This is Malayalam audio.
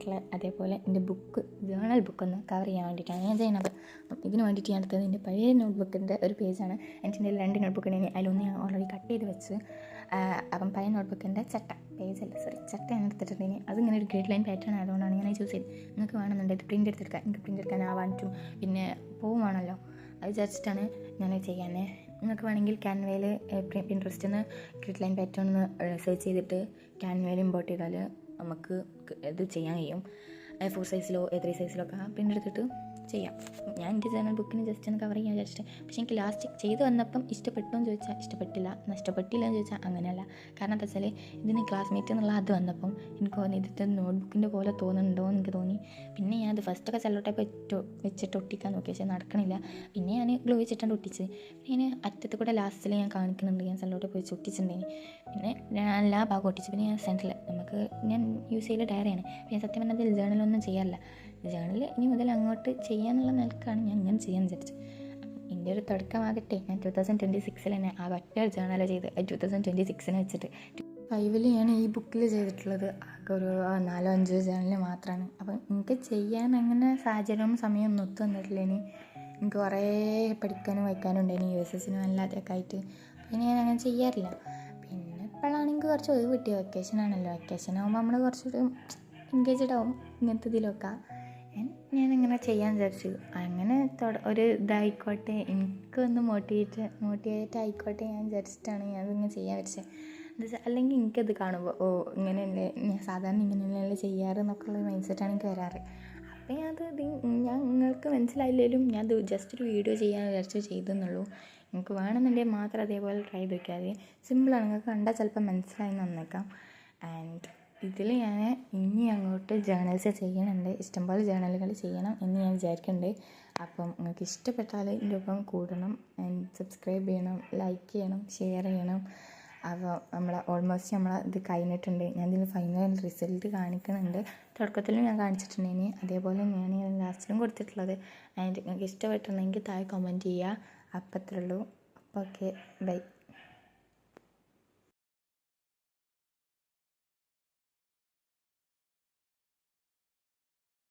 ആയിട്ടുള്ള അതേപോലെ എൻ്റെ ബുക്ക് ജേണൽ ബുക്കൊന്ന് കവർ ചെയ്യാൻ വേണ്ടിയിട്ടാണ് ഞാൻ ചെയ്യുന്നത്. അപ്പം ഇതിന് വേണ്ടിയിട്ട് ഞാൻ എടുത്തത് എൻ്റെ പഴയ നോട്ട്ബുക്കിൻ്റെ ഒരു പേജാണ്. എൻ്റെ 2 നോട്ട്ബുക്ക് ഉണ്ടെങ്കിൽ അതിലൊന്ന് ഞാൻ ഓൾറെഡി കട്ട് ചെയ്ത് വെച്ച്. അപ്പം പഴയ നോട്ട്ബുക്കിൻ്റെ ചട്ട ഞാൻ എടുത്തിട്ടുണ്ടെങ്കിൽ അതിങ്ങനെ ഒരു ഗ്രിഡ് ലൈൻ പാറ്റേൺ ആയതുകൊണ്ടാണ് ഞാൻ ചൂസ് ചെയ്തത്. നിങ്ങൾക്ക് വേണമെന്നുണ്ടെങ്കിൽ പ്രിൻ്റ് എടുത്തെടുക്കാം. എനിക്ക് പ്രിൻ്റ് എടുക്കാനാവാൻ പിന്നെ പോവുകയാണല്ലോ, അത് വിചാരിച്ചിട്ടാണ് ഞാൻ ചെയ്യാൻ. നിങ്ങൾക്ക് വേണമെങ്കിൽ ക്യാൻവയിൽ പിൻട്രസ്റ്റിൽ നിന്ന് ഗ്രിഡ് ലൈൻ പാറ്റേൺ ഒന്ന് സെർച്ച് ചെയ്തിട്ട് ക്യാൻവയിൽ ഇമ്പോർട്ട് ചെയ്താൽ നമുക്ക് ഇത് ചെയ്യാൻ കഴിയും. 4 സൈസിലോ 3 സൈസിലോ ഒക്കെ പ്രിൻ്റ് എടുത്തിട്ട് ചെയ്യാം. ഞാൻ എൻ്റെ ജേണൽ ബുക്കിന് ജസ്റ്റ് ഒന്ന് കവർ ചെയ്യാൻ വിചാരിച്ചിട്ട്. പക്ഷേ എനിക്ക് ലാസ്റ്റ് ചെയ്ത് വന്നപ്പം ഇഷ്ടപ്പെട്ടു എന്ന് ചോദിച്ചാൽ ഇഷ്ടപ്പെട്ടില്ല, നഷ്ടപ്പെട്ടില്ല എന്ന് ചോദിച്ചാൽ അങ്ങനെയല്ല. കാരണം എന്താ വെച്ചാൽ ഇതിന് ക്ലാസ്മേറ്റ് എന്നുള്ള അത് വന്നപ്പം എനിക്ക് തോന്നി ഇതിൻ്റെ നോട്ട്ബുക്കിൻ്റെ പോലെ തോന്നുന്നുണ്ടോ എന്ന് എനിക്ക് തോന്നി. പിന്നെ ഞാൻ അത് ഫസ്റ്റൊക്കെ സെല്ലോ ടേപ്പ് വെച്ചിട്ട് ഒട്ടിക്കാൻ നോക്കി, പക്ഷേ നടക്കണില്ല. പിന്നെ ഞാൻ ഗ്ലൂ വെച്ചിട്ടാണ് ഒട്ടിച്ച്. പിന്നെ അറ്റത്ത് കൂടെ ലാസ്റ്റിൽ ഞാൻ കാണിക്കുന്നുണ്ട് ഞാൻ സെല്ലോ ടേപ്പ് വെച്ച് ഒട്ടിച്ചിട്ടുണ്ടെങ്കിൽ. പിന്നെ ഞാൻ എല്ലാ ഭാഗം ഒട്ടിച്ച്. പിന്നെ ഞാൻ സെൻറ്ററിൽ ഞാൻ യൂസ് ചെയ്യൽ ഡയറിയാണ്. പിന്നെ സത്യം പറഞ്ഞാൽ ജേണലൊന്നും ചെയ്യാറില്ല. ജേണൽ ഇനി മുതൽ അങ്ങോട്ട് ചെയ്യാന്നുള്ള നിലക്കാണ് ഞാൻ ഇങ്ങനെ ചെയ്യാൻ വിചാരിച്ചത്. എൻ്റെ ഒരു തുടക്കമാകട്ടെ. ഞാൻ 2026 തന്നെ ആ ഒറ്റ ജേണൽ ചെയ്ത് 2026 വെച്ചിട്ട് 5 ഞാൻ ഈ ബുക്കിൽ ചെയ്തിട്ടുള്ളത് ആകെ ഒരു 4-5 ജേണൽ മാത്രമാണ്. അപ്പം എനിക്ക് ചെയ്യാൻ അങ്ങനെ സാഹചര്യവും സമയമൊന്നും ഒത്തു വന്നിട്ടില്ല. എനിക്ക് കുറേ പഠിക്കാനും വായിക്കാനും ഉണ്ടായിന്, USSനും അല്ലാതെയൊക്കെ ആയിട്ട്. പിന്നെ ഞാൻ അങ്ങനെ ചെയ്യാറില്ല. പിന്നെ ഇപ്പോഴാണെങ്കിൽ കുറച്ച് ഒഴിവ് കിട്ടിയ വെക്കേഷനാണല്ലോ. വെക്കേഷനാകുമ്പോൾ നമ്മൾ കുറച്ചൊരു എൻഗേജ്ഡ് ആവും ഇങ്ങനത്തെ ഇതിലൊക്കെ. ഞാനിങ്ങനെ ചെയ്യാൻ വിചാരിച്ചു. അങ്ങനെ ഒരു ഇതായിക്കോട്ടെ, എനിക്കൊന്ന് മോട്ടിവേറ്റ് ആയിക്കോട്ടെ ഞാൻ വിചാരിച്ചിട്ടാണ് ഞാനതിങ്ങനെ ചെയ്യാൻ വിചാരിച്ചത്. എന്താ വെച്ചാൽ അല്ലെങ്കിൽ എനിക്കത് കാണുമ്പോൾ ഇങ്ങനെയല്ലേ ഞാൻ സാധാരണ ഇങ്ങനെയല്ലേ ചെയ്യാറ് എന്നൊക്കെയുള്ള മൈൻഡ് സെറ്റാണ് എനിക്ക് വരാറ്. അപ്പോൾ ഞാൻ നിങ്ങൾക്ക് മനസ്സിലായില്ലെങ്കിലും ഞാൻ അത് ജസ്റ്റ് ഒരു വീഡിയോ ചെയ്യാൻ വിചാരിച്ചു ചെയ്തെന്നുള്ളൂ. നിങ്ങൾക്ക് വേണമെന്നുണ്ടെങ്കിൽ മാത്രം അതേപോലെ ട്രൈ ചെയ്ത് നോക്കിയാൽ മതി. സിമ്പിളാണ്, നിങ്ങൾക്ക് കണ്ടാൽ ചിലപ്പോൾ മനസ്സിലായി വന്നേക്കാം. ആൻഡ് ഇതിൽ ഞാൻ ഇനി അങ്ങോട്ട് ജേണൽസ് ചെയ്യുന്നുണ്ട്. ഇഷ്ടംപോലെ ജേണലുകൾ ചെയ്യണം എന്ന് ഞാൻ വിചാരിക്കുന്നുണ്ട്. അപ്പം നിങ്ങൾക്ക് ഇഷ്ടപ്പെട്ടാൽ ഇതിൻ്റെ ഒപ്പം കൂടണം. ആൻഡ് സബ്സ്ക്രൈബ് ചെയ്യണം, ലൈക്ക് ചെയ്യണം, ഷെയർ ചെയ്യണം. അപ്പോൾ ഓൾമോസ്റ്റ് ഇത് കഴിഞ്ഞിട്ടുണ്ട്. ഞാൻ ഇതിന് ഫൈനൽ റിസൾട്ട് കാണിക്കുന്നുണ്ട്. തുടക്കത്തിലും ഞാൻ കാണിച്ചിട്ടുണ്ടെങ്കിൽ അതേപോലെ ഞാൻ ലാസ്റ്റിലും കൊടുത്തിട്ടുള്ളത്. ആൻഡ് നിങ്ങൾക്ക് ഇഷ്ടപ്പെട്ടിട്ടുണ്ടെങ്കിൽ താഴെ കമൻറ്റ് ചെയ്യുക. അപ്പം അത്രേ ഉള്ളൂ. അപ്പോൾ ഓക്കെ, ബൈ.